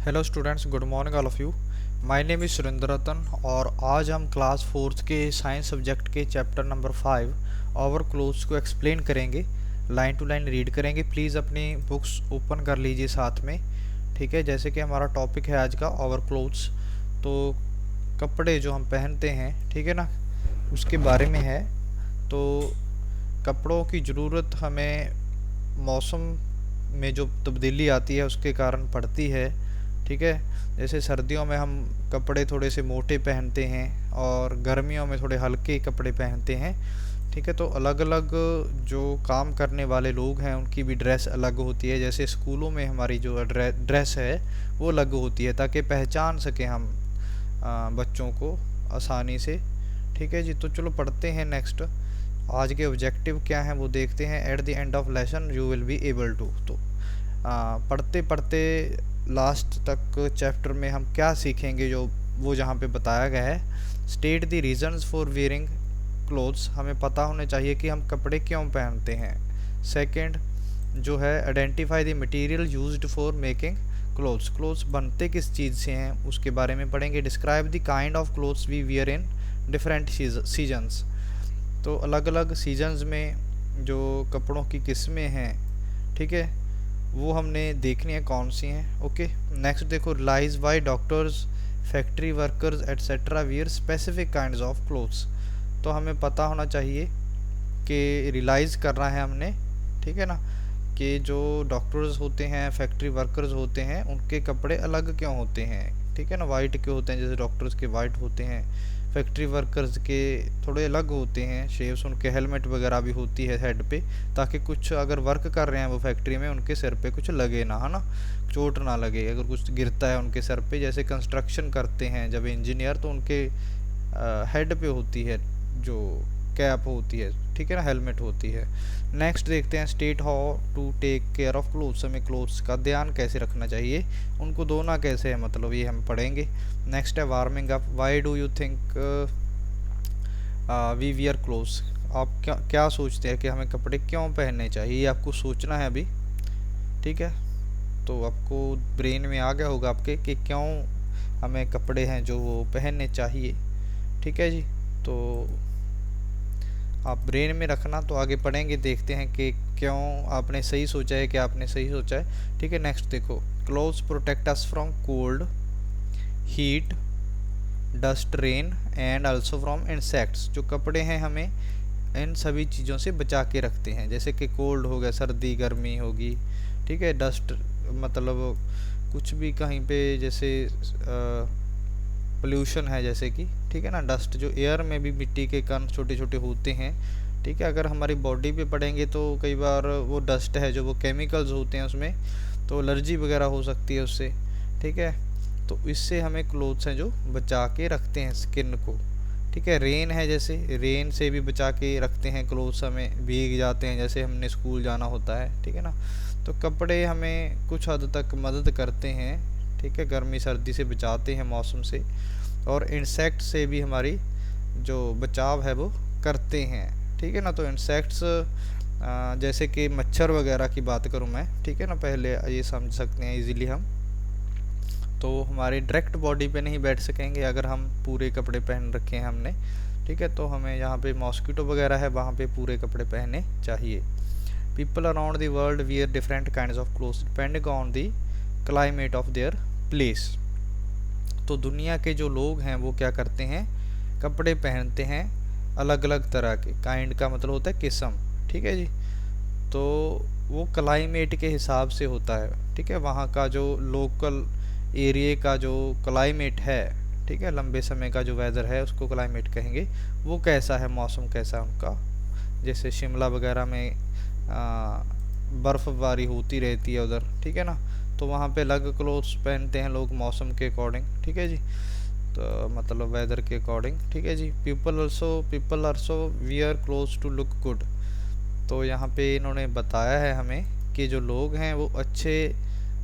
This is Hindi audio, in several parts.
Hello students, good morning all of you. My name is Surendra Ratan और आज हम क्लास फोर्थ के साइंस सब्जेक्ट के चैप्टर नंबर 5 ओवर क्लोथ्स को एक्सप्लेन करेंगे। लाइन टू लाइन रीड करेंगे। प्लीज़ अपनी बुक्स ओपन कर लीजिए साथ में। ठीक है, जैसे कि हमारा टॉपिक है आज का ओवर क्लोथ्स, तो कपड़े जो हम पहनते हैं, ठीक है ना, उसके बारे में है। तो कपड़ों की ज़रूरत हमें मौसम में जो तब्दीली आती है उसके कारण पड़ती है। ठीक है, जैसे सर्दियों में हम कपड़े थोड़े से मोटे पहनते हैं और गर्मियों में थोड़े हल्के कपड़े पहनते हैं। ठीक है, तो अलग अलग जो काम करने वाले लोग हैं उनकी भी ड्रेस अलग होती है। जैसे स्कूलों में हमारी जो ड्रेस है वो अलग होती है ताकि पहचान सकें हम बच्चों को आसानी से। ठीक है जी, तो चलो पढ़ते हैं नेक्स्ट। आज के ऑब्जेक्टिव क्या हैं वो देखते हैं। At the end of lesson you will be able to. तो पढ़ते पढ़ते लास्ट तक चैप्टर में हम क्या सीखेंगे, जो वो जहाँ पे बताया गया है। State the reasons for wearing clothes, हमें पता होने चाहिए कि हम कपड़े क्यों पहनते हैं। सेकंड जो है identify the material used for making clothes, clothes बनते किस चीज़ से हैं उसके बारे में पढ़ेंगे। Describe the kind of clothes we wear in different seasons, तो अलग अलग सीजन्स में जो कपड़ों की किस्में हैं, ठीक है, वो हमने देखनी है कौन सी हैं। ओके, नेक्स्ट देखो, realise why doctors, factory workers etcetera wear specific kinds of clothes. तो हमें पता होना चाहिए कि रियलाइज़ करना है हमने, ठीक है ना, कि जो डॉक्टर्स होते हैं, फैक्ट्री वर्कर्स होते हैं, उनके कपड़े अलग क्यों होते हैं। ठीक है ना, वाइट क्यों होते हैं, जैसे डॉक्टर्स के वाइट होते हैं, फैक्ट्री वर्कर्स के थोड़े अलग होते हैं शेप्स। उनके हेलमेट वगैरह भी होती है हेड पे, ताकि कुछ अगर वर्क कर रहे हैं वो फैक्ट्री में, उनके सिर पे कुछ लगे ना, है ना, चोट ना लगे अगर कुछ गिरता है उनके सर पे। जैसे कंस्ट्रक्शन करते हैं जब इंजीनियर, तो उनके हेड पे होती है जो कैप होती है, ठीक है ना, हेलमेट होती है। नेक्स्ट देखते हैं, state how to take care of clothes, हमें क्लोथ्स का ध्यान कैसे रखना चाहिए, उनको धोना कैसे है, मतलब ये हम पढ़ेंगे। नेक्स्ट है warming up, why do you think we wear clothes, आप क्या क्या सोचते हैं कि हमें कपड़े क्यों पहनने चाहिए, ये आपको सोचना है अभी। ठीक है, तो आपको ब्रेन में आ गया होगा आपके कि क्यों हमें कपड़े हैं जो वो पहनने चाहिए। ठीक है जी, तो आप ब्रेन में रखना, तो आगे पढ़ेंगे, देखते हैं कि क्यों आपने सही सोचा है, कि आपने सही सोचा है। ठीक है, नेक्स्ट देखो, clothes protect us from cold, heat, dust, rain and also from insects. जो कपड़े हैं हमें इन सभी चीज़ों से बचा के रखते हैं, जैसे कि कोल्ड हो गया, सर्दी गर्मी होगी, ठीक है, डस्ट मतलब कुछ भी कहीं पे जैसे पोल्यूशन है जैसे कि, ठीक है ना, डस्ट जो एयर में भी मिट्टी के कण छोटे छोटे होते हैं। ठीक है, अगर हमारी बॉडी पे पड़ेंगे तो कई बार वो डस्ट है जो वो केमिकल्स होते हैं उसमें, तो एलर्जी वगैरह हो सकती है उससे। ठीक है, तो इससे हमें क्लोथ्स हैं जो बचा के रखते हैं स्किन को। ठीक है, रेन है, जैसे रेन से भी बचा के रखते हैं क्लोथ्स, हमें भीग जाते हैं जैसे हमने स्कूल जाना होता है। ठीक है ना, तो कपड़े हमें कुछ हद तक मदद करते हैं। ठीक है, गर्मी सर्दी से बचाते हैं मौसम से, और इंसेक्ट से भी हमारी जो बचाव है वो करते हैं। ठीक है ना, तो इंसेक्ट्स जैसे कि मच्छर वगैरह की बात करूं मैं, ठीक है ना, पहले ये समझ सकते हैं इजीली हम, तो हमारे डायरेक्ट बॉडी पे नहीं बैठ सकेंगे अगर हम पूरे कपड़े पहन रखे हैं हमने। ठीक है, तो हमें जहाँ पे मॉस्किटो वगैरह है वहाँ पे पूरे कपड़े पहनने चाहिए। People around the world wear different kinds of clothes depending on the climate of their place. तो दुनिया के जो लोग हैं वो क्या करते हैं, कपड़े पहनते हैं अलग अलग तरह के। काइंड का मतलब होता है किस्म। ठीक है जी, तो वो क्लाइमेट के हिसाब से होता है। ठीक है, वहाँ का जो लोकल एरिया का जो क्लाइमेट है, ठीक है, लंबे समय का जो वेदर है उसको क्लाइमेट कहेंगे। वो कैसा है, मौसम कैसा है उनका। जैसे शिमला वगैरह में बर्फ़बारी होती रहती है उधर, ठीक है ना, तो वहाँ पे अलग क्लोथ्स पहनते हैं लोग मौसम के अकॉर्डिंग। ठीक है जी, तो मतलब वेदर के अकॉर्डिंग। ठीक है जी, people also wear clothes to look good. तो यहाँ पे इन्होंने बताया है हमें कि जो लोग हैं वो अच्छे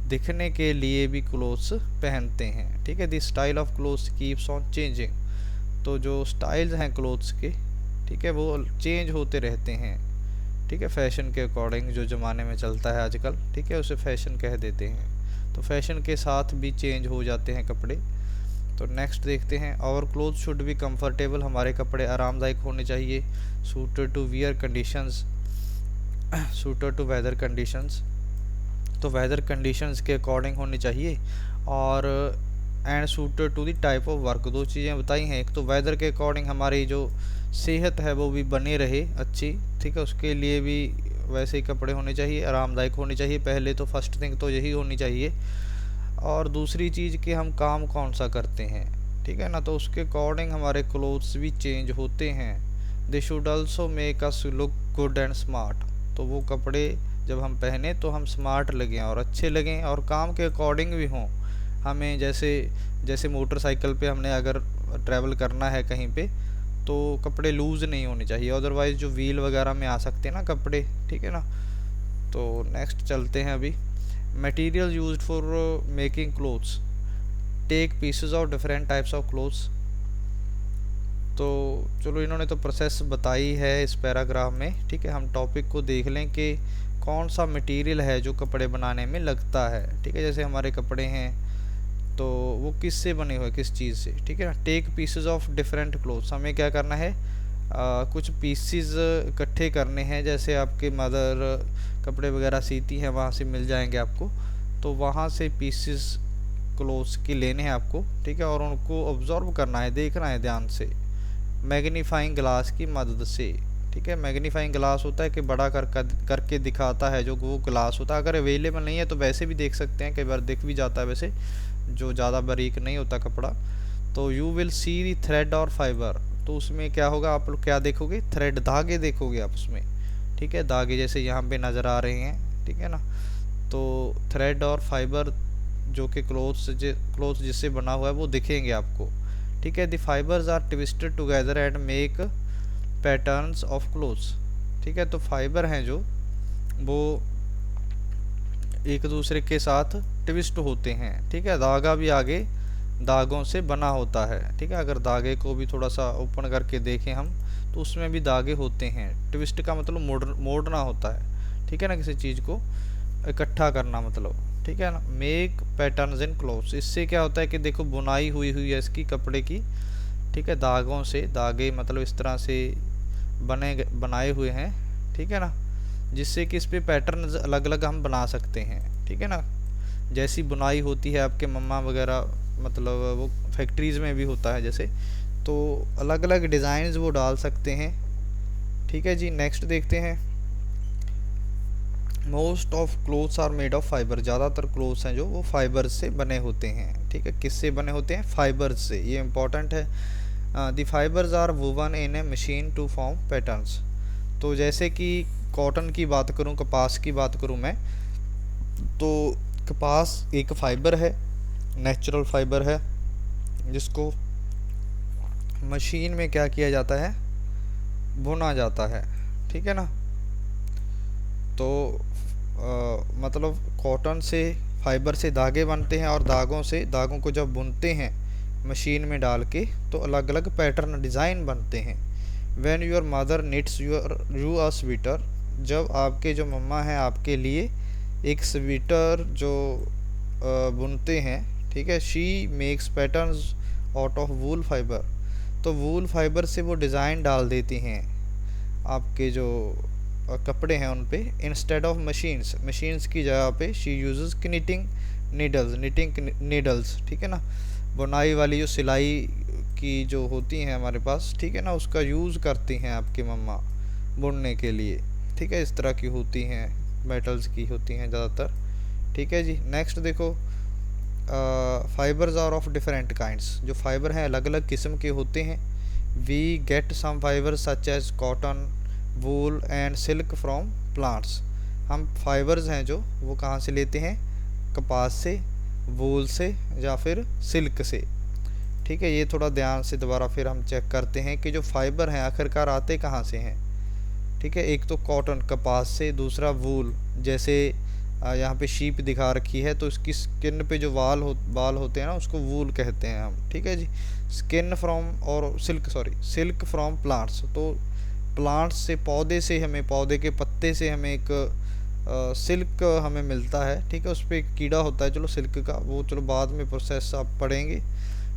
दिखने के लिए भी क्लोथ्स पहनते हैं। ठीक है, the style of clothes keeps on changing. तो जो स्टाइल्स हैं क्लोथ्स के, ठीक है, वो चेंज होते रहते हैं। ठीक है, फैशन के अकॉर्डिंग जो ज़माने में चलता है आजकल, ठीक है, उसे फैशन कह देते हैं। तो फैशन के साथ भी चेंज हो जाते हैं कपड़े। तो नेक्स्ट देखते हैं, our cloth should be comfortable, हमारे कपड़े आरामदायक होने चाहिए। Suited to wear conditions, suited to weather conditions, तो वेदर कंडीशंस के अकॉर्डिंग होनी चाहिए। और and suited to the type of work, दो चीज़ें बताई हैं, एक तो वेदर के अकॉर्डिंग हमारी जो सेहत है वो भी बनी रहे अच्छी, ठीक है, उसके लिए भी वैसे ही कपड़े होने चाहिए, आरामदायक होने चाहिए। पहले तो फर्स्ट थिंग तो यही होनी चाहिए। और दूसरी चीज़ कि हम काम कौन सा करते हैं, ठीक है ना, तो उसके अकॉर्डिंग हमारे क्लोथ्स भी चेंज होते हैं। They should also make us look good and smart, तो वो कपड़े जब हम पहने तो हम स्मार्ट लगें और अच्छे लगें और काम के अकॉर्डिंग भी हों। हमें जैसे मोटरसाइकिल पे हमने अगर ट्रैवल करना है कहीं पे, तो कपड़े लूज़ नहीं होने चाहिए, अदरवाइज़ जो व्हील वगैरह में आ सकते हैं ना कपड़े, ठीक है ना। तो नेक्स्ट चलते हैं अभी, material used for making clothes, take pieces of different types of clothes. तो चलो इन्होंने तो प्रोसेस बताई है इस पैराग्राफ में, ठीक है। हम टॉपिक को देख लें कि कौन सा मटेरियल है जो कपड़े बनाने में लगता है, ठीक है। जैसे हमारे कपड़े हैं तो वो किस से बने हुए, किस चीज़ से, ठीक है ना। Take pieces of different clothes, हमें क्या करना है, कुछ पीसीज इकट्ठे करने हैं। जैसे आपके मदर कपड़े वगैरह सीती हैं, वहाँ से मिल जाएंगे आपको, तो वहाँ से पीसीज क्लोथ्स की लेने हैं आपको, ठीक है, और उनको ऑब्जर्व करना है, देखना है ध्यान से मैग्नीफाइंग ग्लास की मदद से, ठीक है। मैग्नीफाइंग ग्लास होता है कि बड़ा करके दिखाता है, जो वो ग्लास होता है। अगर अवेलेबल नहीं है तो वैसे भी देख सकते हैं, कई बार दिख भी जाता है वैसे, जो ज़्यादा बारीक नहीं होता कपड़ा। तो you will see the thread और फाइबर, तो उसमें क्या होगा, आप लोग क्या देखोगे, थ्रेड, धागे देखोगे आप उसमें, ठीक है, धागे जैसे यहाँ पे नज़र आ रहे हैं, ठीक है ना। तो थ्रेड और फाइबर जो कि क्लोथ्स जिससे बना हुआ है वो दिखेंगे आपको, ठीक है। The fibres are twisted together and make patterns of clothes, ठीक है। तो फाइबर हैं जो वो एक दूसरे के साथ ट्विस्ट होते हैं, ठीक है। धागा भी आगे धागों से बना होता है, ठीक है। अगर धागे को भी थोड़ा सा ओपन करके देखें हम, तो उसमें भी धागे होते हैं। ट्विस्ट का मतलब मोड़ना होता है, ठीक है ना, किसी चीज़ को इकट्ठा करना मतलब, ठीक है ना। मेक पैटर्न्स इन क्लोथ्स, इससे क्या होता है कि देखो बुनाई हुई है इसकी कपड़े की, ठीक है, धागों से, धागे मतलब इस तरह से बनाए हुए हैं, ठीक है ना, जिससे कि इस पे पैटर्न अलग अलग हम बना सकते हैं, ठीक है ना। जैसी बुनाई होती है आपके मम्मा वगैरह, मतलब वो फैक्ट्रीज़ में भी होता है जैसे, तो अलग अलग डिज़ाइंस वो डाल सकते हैं, ठीक है जी। नेक्स्ट देखते हैं, most of clothes are made of fibre, ज़्यादातर क्लोथ्स हैं जो वो फाइबर से बने होते हैं, ठीक है। किससे बने होते हैं, फाइबर्स से, ये इंपॉर्टेंट है। The fibres are woven in a machine to form patterns, तो जैसे कि कॉटन की बात करूं, कपास की बात करूं मैं, तो कपास एक फाइबर है, नेचुरल फाइबर है, जिसको मशीन में क्या किया जाता है, बुना जाता है, ठीक है ना। तो मतलब कॉटन से, फाइबर से धागे बनते हैं, और धागों को जब बुनते हैं मशीन में डाल के, तो अलग अलग पैटर्न डिज़ाइन बनते हैं। When your mother nits you a sweater, जब आपके जो मम्मा हैं आपके लिए एक स्वेटर जो बुनते हैं, ठीक है, she makes patterns out of wool fibre, तो वूल फाइबर से वो डिज़ाइन डाल देती हैं आपके जो कपड़े हैं उन पे, इंस्टेड ऑफ मशीन्स की जगह पे शी यूजेस निटिंग नीडल्स, ठीक है ना। बुनाई वाली जो सिलाई की जो होती हैं हमारे पास, ठीक है ना, उसका यूज़ करती हैं आपकी मम्मा बुनने के लिए, ठीक है। इस तरह की होती हैं, मेटल्स की होती हैं ज़्यादातर, ठीक है जी। नेक्स्ट देखो, fibres are of different kinds, जो फाइबर हैं अलग अलग किस्म के होते हैं। We get some fibres such as cotton, wool and silk from plants, हम फाइबर्स हैं जो वो कहाँ से लेते हैं, कपास से, वूल से, या फिर सिल्क से, ठीक है। ये थोड़ा ध्यान से दोबारा फिर हम चेक करते हैं कि जो फाइबर हैं आखिरकार आते कहाँ से हैं, ठीक है। एक तो कॉटन, कपास से, दूसरा वूल, जैसे यहाँ पे शीप दिखा रखी है, तो इसकी स्किन पे जो बाल होते हैं ना, उसको वूल कहते हैं हम, ठीक है जी। स्किन फ्रॉम और सिल्क फ्रॉम प्लांट्स, तो प्लांट्स से, पौधे से, हमें पौधे के पत्ते से हमें एक सिल्क हमें मिलता है, ठीक है। उस पर एक कीड़ा होता है, चलो सिल्क का, वो चलो बाद में प्रोसेस आप पढ़ेंगे,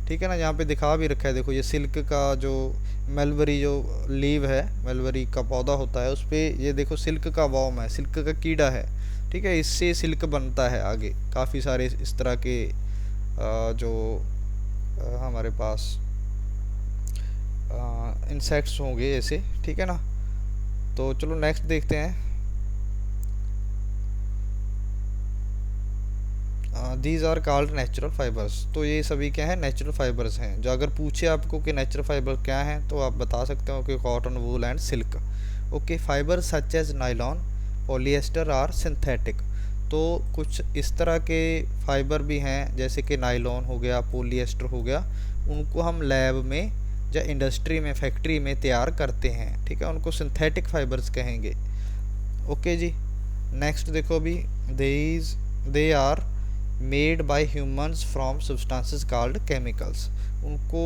ठीक है ना। यहाँ पे दिखा भी रखा है, देखो ये सिल्क का जो मलबरी जो लीव है, मलबरी का पौधा होता है, उस पर ये देखो सिल्क का वॉर्म है, सिल्क का कीड़ा है, ठीक है। इससे सिल्क बनता है आगे। काफ़ी सारे इस तरह के जो हमारे पास इंसेक्ट्स होंगे ऐसे, ठीक है ना। तो चलो नेक्स्ट देखते हैं। These are called natural fibres. तो ये सभी क्या है, नेचुरल फाइबर्स हैं। जो अगर पूछे आपको कि नेचुरल फाइबर क्या हैं, तो आप बता सकते हो कि cotton, wool and silk. Okay, fibre such as nylon, polyester are synthetic. तो कुछ इस तरह के फाइबर भी हैं, जैसे कि नायलॉन हो गया, पॉलिएस्टर हो गया, उनको हम लैब में या इंडस्ट्री में, फैक्ट्री में तैयार करते हैं, ठीक है। उनको सिंथेटिक फाइबर्स कहेंगे। ओके जी, नेक्स्ट देखो अभी, they are made by humans from substances called chemicals. उनको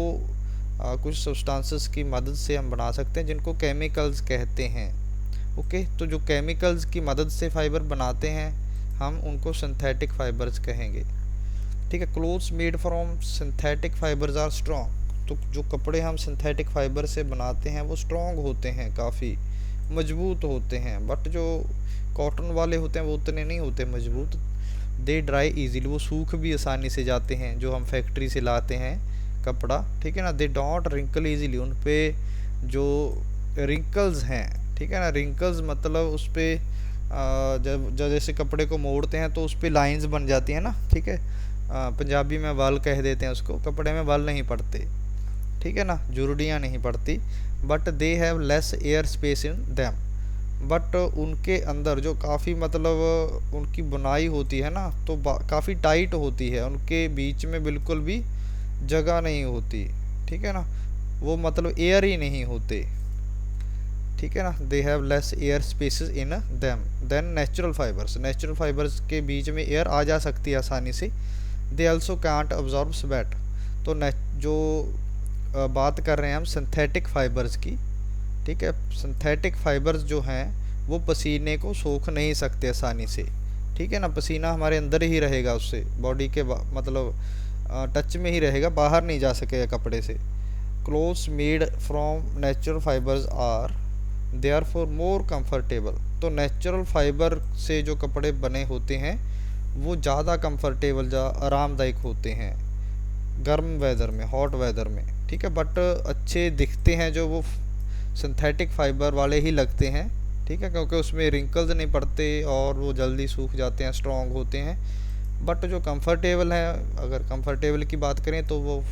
कुछ सब्सटेंसेस की मदद से हम बना सकते हैं, जिनको केमिकल्स कहते हैं। ओके, तो जो केमिकल्स की मदद से फाइबर बनाते हैं, हम उनको सिंथेटिक फाइबर्स कहेंगे, ठीक है। Clothes made from synthetic fibres are strong. तो जो कपड़े हम सिंथेटिक फाइबर से बनाते हैं वो स्ट्रॉन्ग होते हैं, काफ़ी मजबूत होते हैं। बट जो कॉटन वाले होते हैं वो उतने नहीं होते मजबूत। दे ड्राई इजीली, वो सूख भी आसानी से जाते हैं, जो हम फैक्ट्री से लाते हैं कपड़ा, ठीक है ना। दे डोंट रिंकल इजीली, उन पे जो रिंकल्स हैं, ठीक है ना, रिंकल्स मतलब उस पर जब जैसे कपड़े को मोड़ते हैं तो उस पर लाइंस बन जाती हैं ना, ठीक है। पंजाबी में वाल कह देते हैं उसको, कपड़े में वाल नहीं पड़ते, ठीक है ना, जुर्डियाँ नहीं पड़ती। But they have less air space in them, but उनके अंदर जो काफ़ी मतलब उनकी बुनाई होती है ना, तो काफ़ी टाइट होती है, उनके बीच में बिल्कुल भी जगह नहीं होती, ठीक है ना। वो मतलब एयर ही नहीं होते, ठीक है ना। They have less air spaces in them then natural fibres. Natural fibres के बीच में एयर आ जा सकती है आसानी से। They also can't absorb sweat. तो जो बात कर रहे हैं हम सिंथेटिक फाइबर्स की, ठीक है। सिंथेटिक फाइबर्स जो हैं वो पसीने को सोख नहीं सकते आसानी से, ठीक है ना। पसीना हमारे अंदर ही रहेगा, उससे बॉडी के मतलब टच में ही रहेगा, बाहर नहीं जा सकेगा कपड़े से। Clothes made from natural fibres are they are for more comfortable. तो नेचुरल फाइबर से जो कपड़े बने होते हैं वो ज़्यादा कंफर्टेबल, आरामदायक होते हैं गर्म वेदर में, हॉट वेदर में, ठीक है। बट अच्छे दिखते हैं जो वो सिंथेटिक फाइबर वाले ही लगते हैं, ठीक है, क्योंकि उसमें रिंकल्स नहीं पड़ते और वो जल्दी सूख जाते हैं, स्ट्रॉन्ग होते हैं। बट जो कंफर्टेबल है, अगर कंफर्टेबल की बात करें तो वो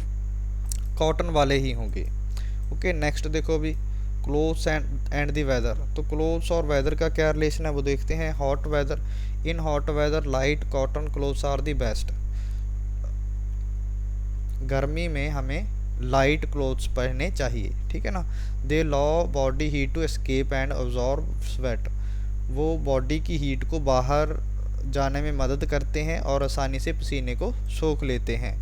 कॉटन वाले ही होंगे। ओके, नेक्स्ट देखो अभी, क्लोथ्स एंड द वेदर। तो क्लोथ्स और वेदर का क्या रिलेशन है वो देखते हैं। Hot weather, in hot weather light cotton clothes are the best. गर्मी में हमें लाइट क्लोथ्स पहनने चाहिए, ठीक है ना। They allow body heat to escape and absorb sweat. वो बॉडी की हीट को बाहर जाने में मदद करते हैं और आसानी से पसीने को सोख लेते हैं।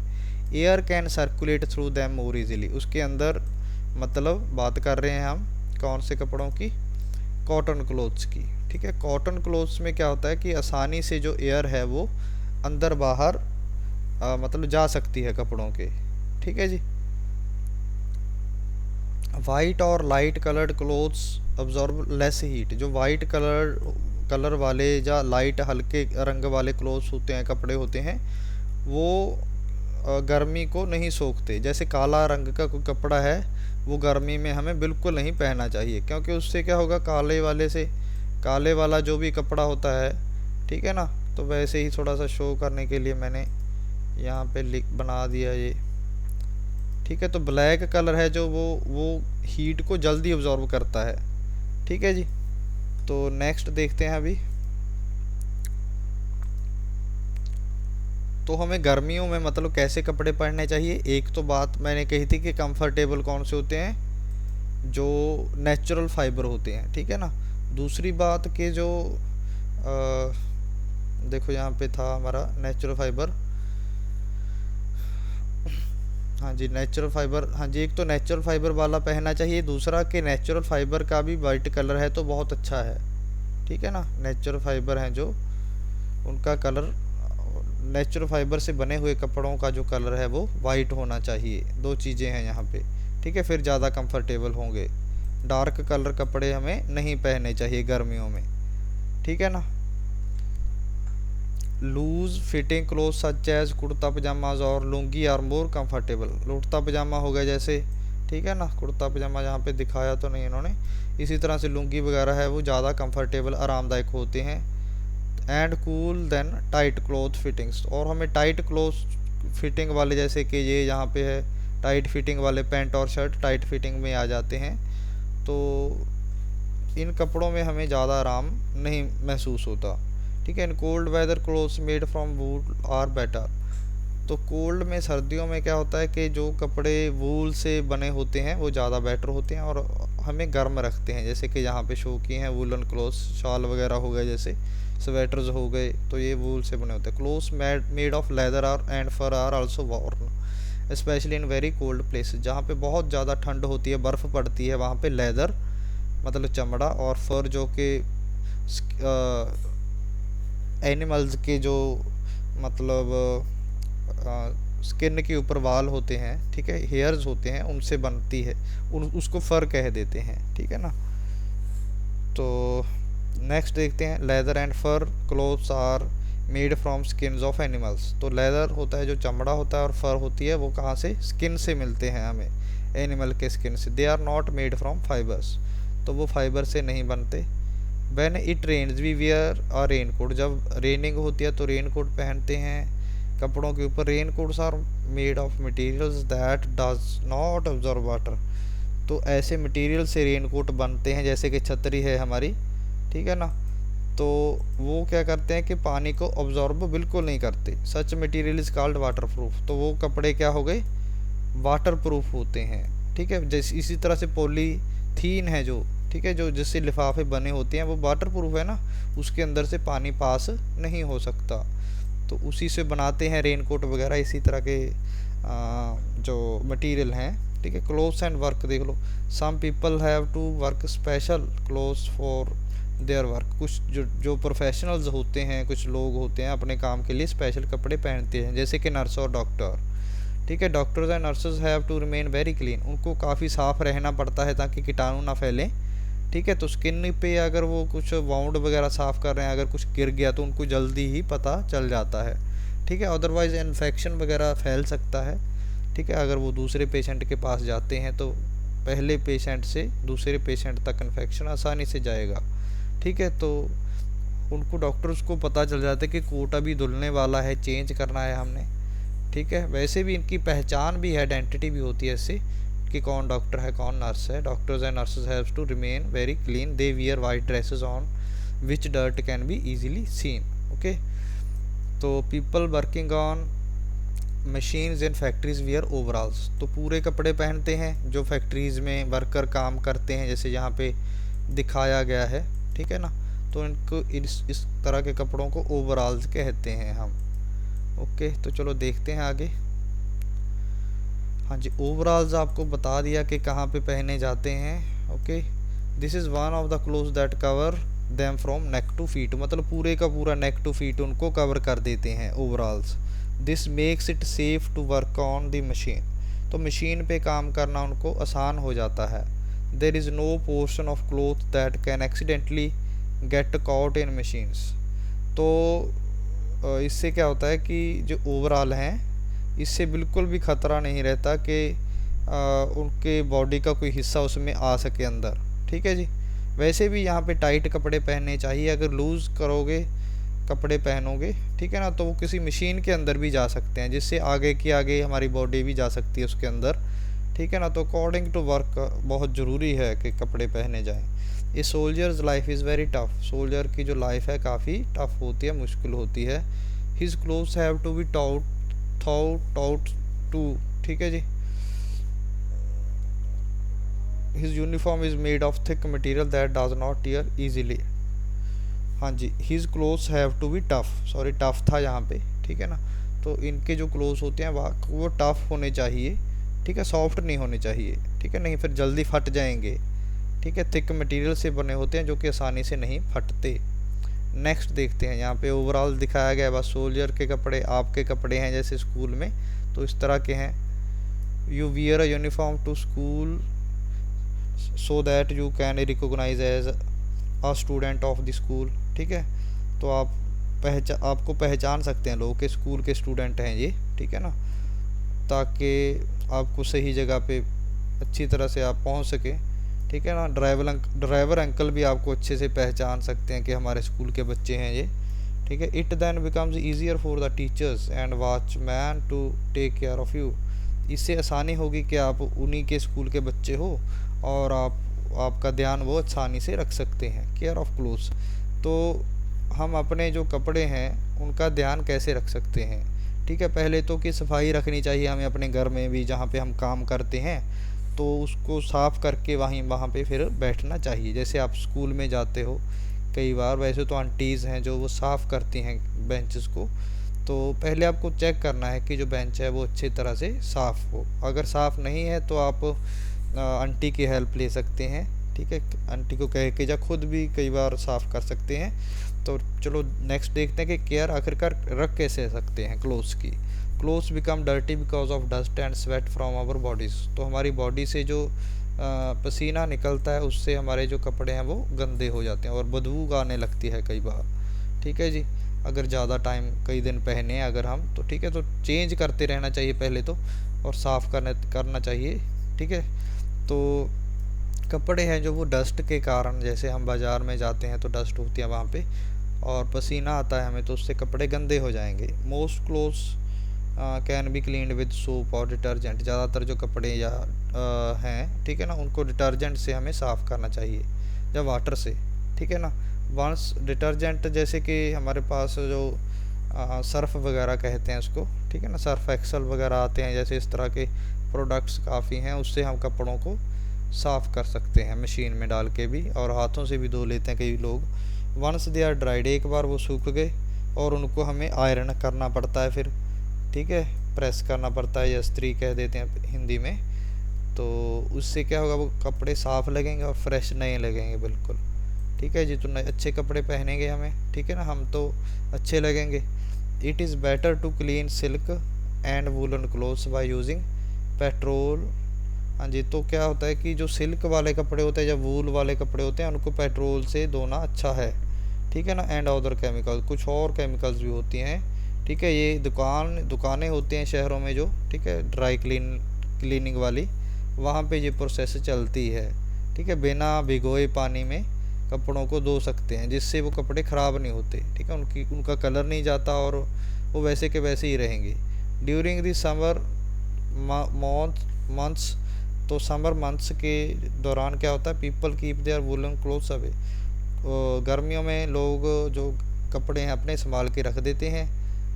Air can circulate through them more easily. उसके अंदर मतलब बात कर रहे हैं हम कौन से कपड़ों की, कॉटन क्लोथ्स की, ठीक है। कॉटन क्लोथ्स में क्या होता है कि आसानी से जो एयर है वो अंदर बाहर मतलब जा सकती है कपड़ों के, ठीक है जी। वाइट और light coloured clothes absorb less heat. जो वाइट कलर वाले या लाइट हल्के रंग वाले क्लोथ्स होते हैं, कपड़े होते हैं, वो गर्मी को नहीं सोखते। जैसे काला रंग का कोई कपड़ा है वो गर्मी में हमें बिल्कुल नहीं पहनना चाहिए, क्योंकि उससे क्या होगा, काले वाला जो भी कपड़ा होता है, ठीक है ना। तो वैसे ही थोड़ा सा शो करने के लिए मैंने यहाँ पे बना दिया ये, ठीक है। तो ब्लैक कलर है जो वो हीट को जल्दी अब्जॉर्ब करता है, ठीक है जी। तो नेक्स्ट देखते हैं अभी। तो हमें गर्मियों में मतलब कैसे कपड़े पहनने चाहिए। एक तो बात मैंने कही थी कि कंफर्टेबल कौन से होते हैं, जो नेचुरल फाइबर होते हैं, ठीक है ना। दूसरी बात कि जो देखो यहाँ पे था हमारा नेचुरल फाइबर, हाँ जी नेचुरल फाइबर, हाँ जी, एक तो नेचुरल फाइबर वाला पहनना चाहिए। दूसरा कि नेचुरल फाइबर का भी वाइट कलर है तो बहुत अच्छा है, ठीक है ना। नेचुरल फाइबर हैं जो, उनका कलर, नेचुरल फाइबर से बने हुए कपड़ों का जो कलर है वो वाइट होना चाहिए। दो चीज़ें हैं यहाँ पे, ठीक है, फिर ज़्यादा कंफर्टेबल होंगे। डार्क कलर कपड़े हमें नहीं पहनने चाहिए गर्मियों में, ठीक है ना। Loose fitting cloth such as kurta pyjamas और lungi are more comfortable. Kurta pyjama हो गया जैसे, ठीक है ना, कुर्ता पजामा यहाँ पे दिखाया तो नहीं इन्होंने, इसी तरह से लुंगी वगैरह है वो ज़्यादा कंफर्टेबल आरामदायक होते हैं। And cool then tight cloth fittings, और हमें टाइट क्लोथ फिटिंग वाले, जैसे कि ये यहाँ पे है टाइट फिटिंग वाले पैंट और शर्ट टाइट फिटिंग में आ जाते हैं, तो इन कपड़ों में हमें ज़्यादा आराम नहीं महसूस होता, ठीक है। In cold weather clothes made from wool are better. तो कोल्ड में, सर्दियों में क्या होता है कि जो कपड़े वूल से बने होते हैं वो ज़्यादा बेटर होते हैं और हमें गर्म रखते हैं। जैसे कि यहाँ पे शो किए हैं वूलन क्लोथ्स, शॉल वगैरह हो गए, जैसे स्वेटर्स हो गए, तो ये वूल से बने होते हैं। Clothes made of leather are and fur are also worn specially in very cold places. जहाँ पे बहुत ज़्यादा ठंड होती है, बर्फ़ पड़ती है, वहाँ पे लेदर मतलब चमड़ा, और फर जो कि एनिमल्स के जो मतलब स्किन के ऊपर वाल होते हैं, ठीक है, हेयर्स होते हैं, उनसे बनती है, उसको फर कह देते हैं, ठीक है ना। तो नेक्स्ट देखते हैं, leather and fur clothes are made from skins of animals. तो लेदर होता है जो चमड़ा होता है और फर होती है वो कहाँ से, स्किन से मिलते हैं हमें, एनिमल के स्किन से। They are not made from fibres, तो वो फाइबर से नहीं बनते। When it rains we wear a raincoat, जब रेनिंग होती है तो रेनकोट पहनते हैं कपड़ों के ऊपर। Raincoats are made of materials that does not observe water. तो ऐसे मटेरियल से रेनकोट बनते हैं, जैसे कि छतरी है हमारी, ठीक है ना, तो वो क्या करते हैं कि पानी को ऑब्जॉर्ब बिल्कुल नहीं करते। Such material is called waterproof. तो वो कपड़े क्या हो गए, वाटर प्रूफ होते हैं, ठीक है। जैसे इसी तरह से पॉलीथीन है जो, ठीक है, जो जिससे लिफाफे बने होते हैं वो वाटर प्रूफ है ना, उसके अंदर से पानी पास नहीं हो सकता, तो उसी से बनाते हैं रेनकोट वगैरह। इसी तरह के जो मटेरियल हैं, ठीक है। क्लोथ्स एंड वर्क देख लो, some people have to work special clothes for their work. कुछ जो प्रोफेशनल्स होते हैं, कुछ लोग होते हैं अपने काम के लिए स्पेशल कपड़े पहनते हैं, जैसे कि नर्स और डॉक्टर, ठीक है। Doctors and nurses have to remain very clean, उनको काफ़ी साफ़ रहना पड़ता है ताकि कीटाणु ना फैलें, ठीक है। तो स्किन पे अगर वो कुछ वाउंड वगैरह साफ़ कर रहे हैं, अगर कुछ गिर गया तो उनको जल्दी ही पता चल जाता है, ठीक है। अदरवाइज़ इन्फेक्शन वगैरह फैल सकता है, ठीक है। अगर वो दूसरे पेशेंट के पास जाते हैं तो पहले पेशेंट से दूसरे पेशेंट तक इन्फेक्शन आसानी से जाएगा, ठीक है। तो उनको, डॉक्टर्स को पता चल जाता है कि कोट अभी धुलने वाला है, चेंज करना है हमने, ठीक है। वैसे भी इनकी पहचान भी है, आइडेंटिटी भी होती है इससे कि कौन डॉक्टर है कौन नर्स है। Doctors and nurses have to remain very clean, they wear white dresses on which dirt can be easily seen, okay. तो people working on machines in factories wear overalls. तो पूरे कपड़े पहनते हैं जो फैक्ट्रीज़ में वर्कर काम करते हैं, जैसे यहाँ पे दिखाया गया है, ठीक है ना। तो इनको इस तरह के कपड़ों को ओवरऑल्स कहते हैं हम, ओके। तो चलो देखते हैं आगे। हाँ जी, ओवरऑल्स आपको बता दिया कि कहाँ पे पहने जाते हैं, okay. This is one of the clothes that cover them from neck to feet, मतलब पूरे का पूरा नेक टू फीट उनको कवर कर देते हैं overalls. This makes it safe to work on the machine, तो मशीन पे काम करना उनको आसान हो जाता है। There is no portion of cloth that can accidentally get caught in machines. तो इससे क्या होता है कि जो ओवरऑल हैं इससे बिल्कुल भी ख़तरा नहीं रहता कि उनके बॉडी का कोई हिस्सा उसमें आ सके अंदर, ठीक है जी। वैसे भी यहाँ पे टाइट कपड़े पहनने चाहिए, अगर लूज़ करोगे कपड़े पहनोगे, ठीक है ना, तो वो किसी मशीन के अंदर भी जा सकते हैं, जिससे आगे हमारी बॉडी भी जा सकती है उसके अंदर, ठीक है ना। तो अकॉर्डिंग टू वर्क बहुत ज़रूरी है कि कपड़े पहने जाएँ। A soldier's life is very tough, soldier की जो लाइफ है काफ़ी टफ होती है, मुश्किल होती है। His clothes have to be taut too, ठीक है जी। His uniform is made of thick material that does not tear easily. हाँ जी, his clothes have to be tough, sorry tough था यहाँ पे, ठीक है ना। तो इनके जो क्लोथ्स होते हैं वो टफ होने चाहिए, ठीक है, सॉफ्ट नहीं होने चाहिए, ठीक है, नहीं फिर जल्दी फट जाएंगे, ठीक है। थिक मटेरियल से बने होते हैं जो कि आसानी से नहीं फटते। नेक्स्ट देखते हैं, यहाँ पे ओवरऑल दिखाया गया है बस सोल्जर के कपड़े, आपके कपड़े हैं जैसे स्कूल में तो इस तरह के हैं। You wear a uniform to school so that you can recognise as a student of the school. ठीक है, तो आपको पहचान सकते हैं लोग के स्कूल के स्टूडेंट हैं ये, ठीक है ना, ताकि आपको सही जगह पे अच्छी तरह से आप पहुंच सकें। ठीक है ना, ड्राइवर अंकल भी आपको अच्छे से पहचान सकते हैं कि हमारे स्कूल के बच्चे हैं ये। ठीक है, it then becomes easier for the teachers and watchman to take care of you. इससे आसानी होगी कि आप उन्हीं के स्कूल के बच्चे हो और आपका ध्यान वो आसानी से रख सकते हैं। केयर ऑफ़ क्लोथ्स, तो हम अपने जो कपड़े हैं उनका ध्यान कैसे रख सकते हैं। ठीक है, पहले तो कि सफाई रखनी चाहिए हमें अपने घर में भी, जहाँ पे हम काम करते हैं तो उसको साफ़ करके वहाँ पे फिर बैठना चाहिए। जैसे आप स्कूल में जाते हो कई बार, वैसे तो आंटीज़ हैं जो वो साफ़ करती हैं बेंचेस को, तो पहले आपको चेक करना है कि जो बेंच है वो अच्छी तरह से साफ़ हो। अगर साफ़ नहीं है तो आप आंटी की हेल्प ले सकते हैं। ठीक है, आंटी को कह के या खुद भी कई बार साफ़ कर सकते हैं। तो चलो नेक्स्ट देखते हैं कि केयर आखिरकार रख कैसे सकते हैं क्लोथ्स की। Clothes become dirty because of dust and sweat from our bodies. तो हमारी बॉडी से जो पसीना निकलता है उससे हमारे जो कपड़े हैं वो गंदे हो जाते हैं और बदबू आने लगती है कई बार। ठीक है जी, अगर ज़्यादा टाइम कई दिन पहने अगर हम तो ठीक है, तो चेंज करते रहना चाहिए पहले तो, और साफ़ करना चाहिए। ठीक है, तो कपड़े हैं जो वो डस्ट के कारण, जैसे हम बाज़ार में जाते हैं तो डस्ट होती है वहाँ पे और पसीना आता है हमें, तो उससे कपड़े गंदे हो जाएंगे। Most clothes can be cleaned with soap और डिटर्जेंट। ज़्यादातर जो कपड़े या हैं, ठीक है ना, उनको डिटर्जेंट से हमें साफ़ करना चाहिए या वाटर से। ठीक है ना, वंस डिटर्जेंट जैसे कि हमारे पास जो सर्फ़ वगैरह कहते हैं उसको, ठीक है ना, सर्फ एक्सल वगैरह आते हैं, जैसे इस तरह के प्रोडक्ट्स काफ़ी हैं, उससे हम कपड़ों को साफ़ कर सकते हैं मशीन में डाल के भी, और हाथों से भी धो लेते हैं कई लोग। वंस दे आर ड्राइड, एक बार वो सूख गए और उनको हमें आयरन करना पड़ता है फिर। ठीक है, प्रेस करना पड़ता है या इस्त्री कह देते हैं हिंदी में। तो उससे क्या होगा, वो कपड़े साफ़ लगेंगे और फ्रेश नए लगेंगे बिल्कुल। ठीक है जी, तो नए अच्छे कपड़े पहनेंगे हमें, ठीक है ना, हम तो अच्छे लगेंगे। It is better to clean silk and woollen clothes by using petrol. हाँ जी, तो क्या होता है कि जो सिल्क वाले कपड़े होते हैं या वूल वाले कपड़े होते हैं उनको पेट्रोल से धोना अच्छा है। ठीक है ना, एंड अदर केमिकल, कुछ और केमिकल्स भी होती हैं। ठीक है, ये दुकानें होती हैं शहरों में जो, ठीक है, ड्राई क्लीनिंग वाली, वहाँ पे ये प्रोसेस चलती है। ठीक है, बिना भिगोए पानी में कपड़ों को धो सकते हैं जिससे वो कपड़े ख़राब नहीं होते। ठीक है, उनका कलर नहीं जाता और वो वैसे के वैसे ही रहेंगे। ड्यूरिंग दी समर मंथ्स, तो समर मंथ्स के दौरान क्या होता है, people keep their woollen clothes away. गर्मियों में लोग जो कपड़े हैं अपने संभाल के रख देते हैं।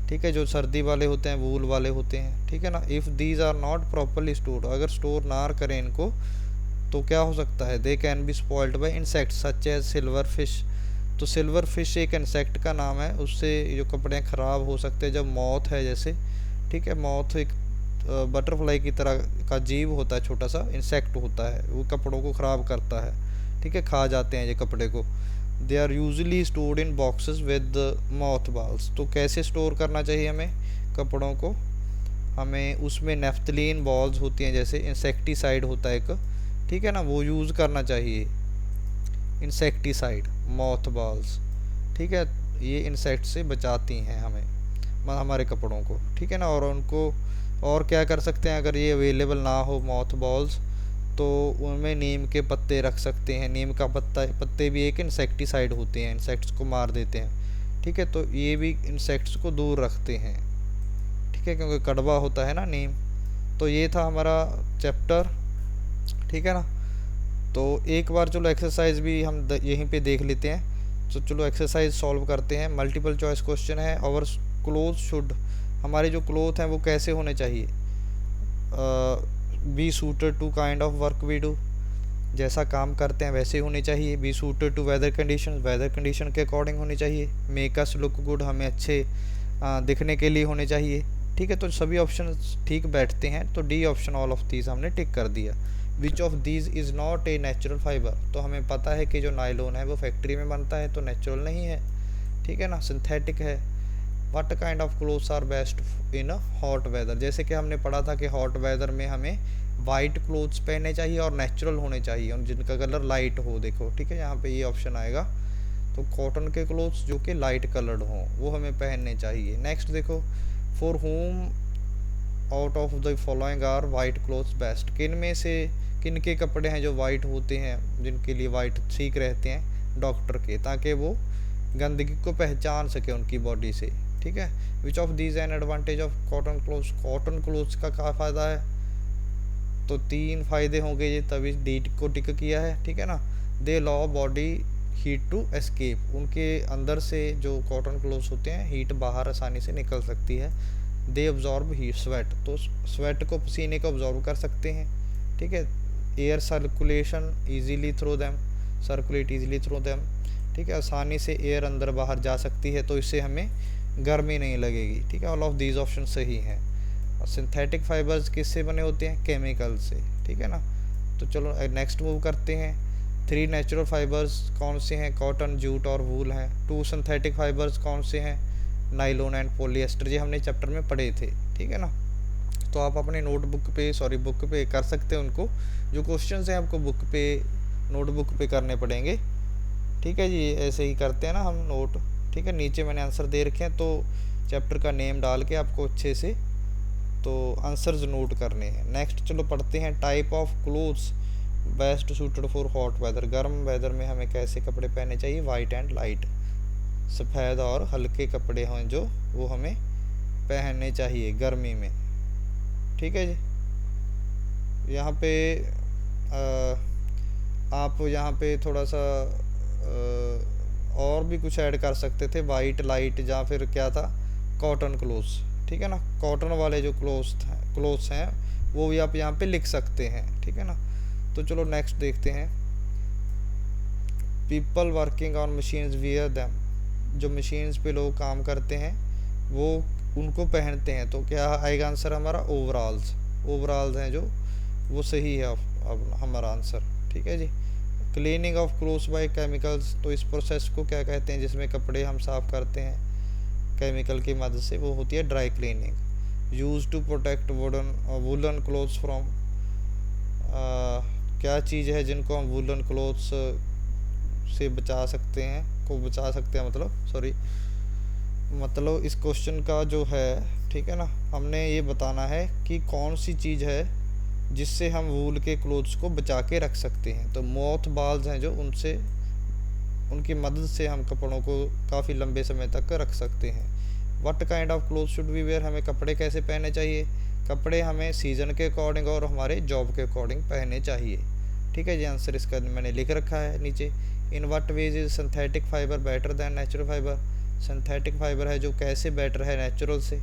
ठीक है, जो सर्दी वाले होते हैं वूल वाले होते हैं। ठीक है ना, if these are not properly stored, अगर स्टोर ना करें इनको तो क्या हो सकता है, they can be spoiled by insects such as silver fish. तो सिल्वर फिश एक इंसेक्ट का नाम है, उससे जो कपड़े ख़राब हो सकते हैं। जब मॉथ है जैसे, ठीक है, मॉथ एक बटरफ्लाई की तरह का जीव होता है, छोटा सा इंसेक्ट होता है, वो कपड़ों को ख़राब करता है। ठीक है, खा जाते हैं ये कपड़े को। They are usually stored in boxes with moth balls. तो कैसे स्टोर करना चाहिए हमें कपड़ों को, हमें उसमें नेफ्थलीन बॉल्स होती हैं, जैसे इंसेक्टिसाइड होता है एक, ठीक है ना, वो यूज़ करना चाहिए, इंसेक्टिसाइड मॉथ बॉल्स। ठीक है, ये इंसेक्ट से बचाती हैं हमारे कपड़ों को। ठीक है ना, और उनको और क्या कर सकते हैं, अगर ये अवेलेबल ना हो मॉथ बॉल्स तो उनमें नीम के पत्ते रख सकते हैं। नीम का पत्ते भी एक इंसेक्टिसाइड होते हैं, इंसेक्ट्स को मार देते हैं। ठीक है, तो ये भी इंसेक्ट्स को दूर रखते हैं। ठीक है, क्योंकि कड़वा होता है ना नीम। तो ये था हमारा चैप्टर। ठीक है ना, तो एक बार चलो एक्सरसाइज भी हम यहीं पे देख लेते हैं। तो चलो एक्सरसाइज सॉल्व करते हैं। मल्टीपल चॉइस क्वेश्चन है। आवर क्लोथ शुड, हमारे जो क्लोथ हैं वो कैसे होने चाहिए, be suited to kind of work we do, जैसा काम करते हैं वैसे होने चाहिए। Be suited to weather condition के अकॉर्डिंग होनी चाहिए। मेक अस लुक गुड, हमें अच्छे दिखने के लिए होने चाहिए। ठीक है, तो सभी ऑप्शन ठीक बैठते हैं, तो D option all of these हमने टिक कर दिया। Which of these is not a natural fibre, तो हमें पता है कि जो नायलॉन है वो फैक्ट्री में बनता है तो नेचुरल नहीं है। ठीक है ना, सिंथेटिक है। What kind of clothes are best in hot weather, जैसे कि हमने पढ़ा था कि हॉट वेदर में हमें वाइट क्लोथ्स पहनने चाहिए और नेचुरल होने चाहिए और जिनका कलर लाइट हो। देखो ठीक है, यहाँ पे ये ऑप्शन आएगा, तो कॉटन के क्लोथ्स जो कि लाइट कलर्ड हों वो हमें पहनने चाहिए। नेक्स्ट देखो, for whom out of the following are white clothes best, किन में से किन के कपड़े हैं जो वाइट होते हैं, जिनके लिए वाइट ठीक रहते हैं डॉक्टर के, ताकि वो गंदगी को पहचान सके उनकी बॉडी से। ठीक है, which of these an advantage of cotton clothes, cotton clothes का क्या फ़ायदा है, तो 3 फ़ायदे होंगे ये, तभी डी को टिक किया है। ठीक है ना, they allow body heat to escape, उनके अंदर से जो कॉटन क्लोथ्स होते हैं हीट बाहर आसानी से निकल सकती है। दे ऑब्जॉर्ब हीट स्वेट, तो स्वेट को, पसीने को ऑब्जॉर्व कर सकते हैं। ठीक है, air circulation easily through them, circulate easily through them. ठीक है, आसानी से एयर अंदर बाहर जा सकती है, तो इससे हमें गर्मी नहीं लगेगी। ठीक है, ऑल ऑफ दीज ऑप्शन सही हैं। और सिंथेटिक फाइबर्स किससे बने होते हैं, केमिकल से। ठीक है ना, तो चलो नेक्स्ट मूव करते हैं। 3 नेचुरल फाइबर्स कौन से हैं, कॉटन, जूट और वूल हैं। 2 सिंथेटिक फाइबर्स कौन से हैं, नाइलॉन एंड पॉलिएस्टर, ये हमने चैप्टर में पढ़े थे। ठीक है ना, तो आप अपने नोटबुक पे, सॉरी बुक पे कर सकते हैं उनको, जो क्वेश्चंस हैं आपको बुक पे, नोटबुक पे करने पड़ेंगे। ठीक है जी, ऐसे ही करते हैं ना हम नोट। ठीक है, नीचे मैंने आंसर दे रखे हैं, तो चैप्टर का नेम डाल के आपको अच्छे से तो आंसर्स नोट करने हैं। नेक्स्ट चलो पढ़ते हैं, type of clothes best suited for hot weather, गर्म वेदर में हमें कैसे कपड़े पहनने चाहिए, वाइट एंड लाइट, सफ़ेद और हल्के कपड़े हैं जो वो हमें पहनने चाहिए गर्मी में। ठीक है जी, यहाँ पे आप यहाँ पे थोड़ा सा और भी कुछ ऐड कर सकते थे, वाइट, लाइट, या फिर क्या था, कॉटन क्लोथ्स। ठीक है ना, कॉटन वाले जो क्लोथ्स हैं वो भी आप यहाँ पे लिख सकते हैं। ठीक है ना, तो चलो नेक्स्ट देखते हैं। People working on machines wear them, जो मशीन्स पे लोग काम करते हैं वो उनको पहनते हैं, तो क्या आएगा आंसर हमारा, ओवरऑल्स। ओवरऑल्स हैं जो, वो सही है अब हमारा आंसर। ठीक है जी। Cleaning of clothes by chemicals, तो इस प्रोसेस को क्या कहते हैं जिसमें कपड़े हम साफ़ करते हैं केमिकल की मदद से, वो होती है dry cleaning. Use to protect woollen clothes from, क्या चीज़ है जिनको हम वुलन क्लोथ्स से बचा सकते हैं, मतलब इस क्वेश्चन का जो है, ठीक है ना, हमने ये बताना है कि कौन सी चीज़ है जिससे हम वूल के क्लोथ्स को बचा के रख सकते हैं। तो मोथ बाल्स हैं जो, उनसे, उनकी मदद से हम कपड़ों को काफ़ी लंबे समय तक रख सकते हैं। What kind of cloth should we wear, हमें कपड़े कैसे पहनने चाहिए, कपड़े हमें सीज़न के अकॉर्डिंग और हमारे जॉब के अकॉर्डिंग पहनने चाहिए। ठीक है जी, आंसर इसका मैंने लिख रखा है नीचे। In what ways is synthetic fibre better than natural fibre, synthetic fibre है जो कैसे बेटर है नेचुरल से,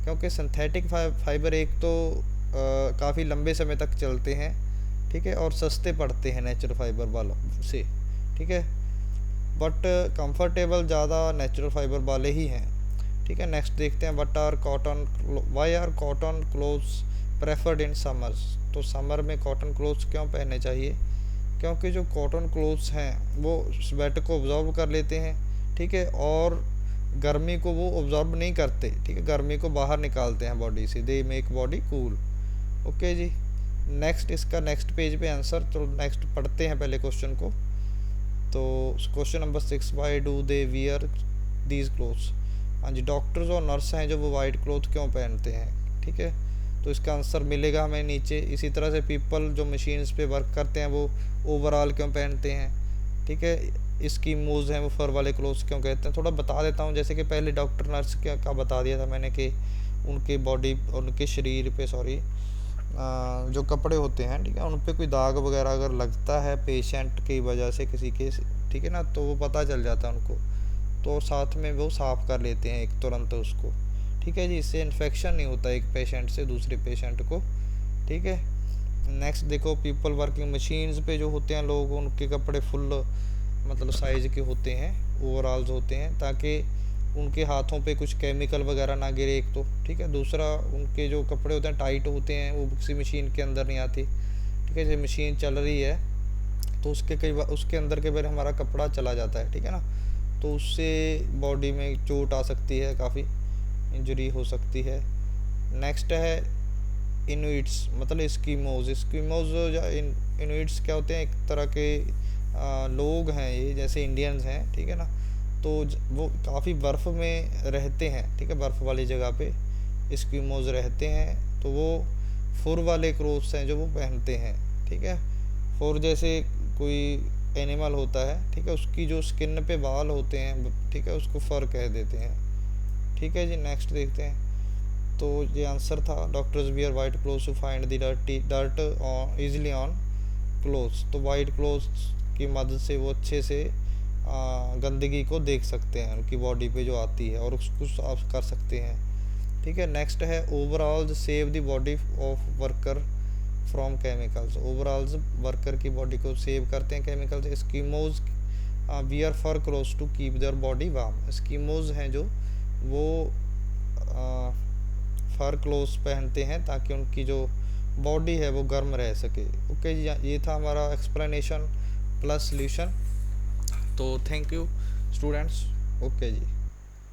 क्योंकि सिंथेटिक फाइबर एक तो काफ़ी लंबे समय तक चलते हैं, ठीक है, और सस्ते पड़ते हैं नेचुरल फाइबर वालों से। ठीक है, बट कंफर्टेबल ज़्यादा नेचुरल फाइबर वाले ही हैं। ठीक है, नेक्स्ट देखते हैं, why are cotton clothes preferred in summers, तो समर में कॉटन क्लोथ्स क्यों पहनने चाहिए, क्योंकि जो कॉटन क्लोथ्स हैं वो स्वेट को ऑब्जॉर्व कर लेते हैं। ठीक है, और गर्मी को वो ऑब्जॉर्व नहीं करते। ठीक है, गर्मी को बाहर निकालते हैं बॉडी से, they make body cool. Okay जी, नेक्स्ट इसका नेक्स्ट पेज पे आंसर, तो नेक्स्ट पढ़ते हैं पहले क्वेश्चन को। तो question number 6, why do they wear these clothes, हाँ जी, डॉक्टर्स और नर्स हैं जो वो वाइट क्लोथ क्यों पहनते हैं। ठीक है, तो इसका आंसर मिलेगा हमें नीचे। इसी तरह से पीपल जो मशीन्स पे वर्क करते हैं वो ओवरऑल क्यों पहनते हैं। ठीक है, इसकी मूव्स हैं वो फर वाले क्लोथ्स क्यों कहते हैं, थोड़ा बता देता हूँ। जैसे कि पहले डॉक्टर नर्स का बता दिया था मैंने कि उनके बॉडी, उनके शरीर पे, जो कपड़े होते हैं, ठीक है, उन पे कोई दाग वगैरह अगर लगता है पेशेंट की वजह से किसी के, ठीक है ना, तो वो पता चल जाता है उनको, तो साथ में वो साफ़ कर लेते हैं एक तुरंत उसको। ठीक है जी, इससे इन्फेक्शन नहीं होता एक पेशेंट से दूसरे पेशेंट को। ठीक है, नेक्स्ट देखो, पीपल वर्किंग मशीन्स पे जो होते हैं लोग, उनके कपड़े फुल मतलब साइज़ के होते हैं, ओवरऑल्स होते हैं, ताकि उनके हाथों पे कुछ केमिकल वगैरह ना गिरे एक तो। ठीक है, दूसरा उनके जो कपड़े होते हैं टाइट होते हैं, वो किसी मशीन के अंदर नहीं आती। ठीक है, जैसे मशीन चल रही है तो उसके अंदर कई बार हमारा कपड़ा चला जाता है। ठीक है ना, तो उससे बॉडी में चोट आ सकती है, काफ़ी इंजरी हो सकती है। नेक्स्ट है इनुइट्स, मतलब एस्किमोज। एस्किमोज या इनुइट्स क्या होते हैं, एक तरह के लोग हैं ये, जैसे इंडियंस हैं, ठीक है ना। तो वो काफ़ी बर्फ़ में रहते हैं, ठीक है, बर्फ़ वाली जगह पे एस्किमोज रहते हैं। तो वो फुर वाले क्लोथ्स हैं जो वो पहनते हैं, ठीक है। फुर जैसे कोई एनिमल होता है, ठीक है, उसकी जो स्किन पे बाल होते हैं, ठीक है, उसको फर कह देते हैं, ठीक है जी। नेक्स्ट देखते हैं। तो ये आंसर था, doctors wear white clothes to find the dirt easily on clothes. तो वाइट क्लोथ्स की मदद से वो अच्छे से गंदगी को देख सकते हैं उनकी बॉडी पे जो आती है, और उसको साफ कर सकते हैं, ठीक है। नेक्स्ट है overalls save the body of worker from chemicals. Overalls worker की बॉडी को सेव करते हैं केमिकल से। Eskimos wear fur clothes to keep their body warm. Eskimos हैं जो वो फर क्लोथ्स पहनते हैं ताकि उनकी जो बॉडी है वो गर्म रह सके। ओके जी, ये था हमारा एक्सप्लेनेशन प्लस सॉल्यूशन। तो thank you students. Okay ji.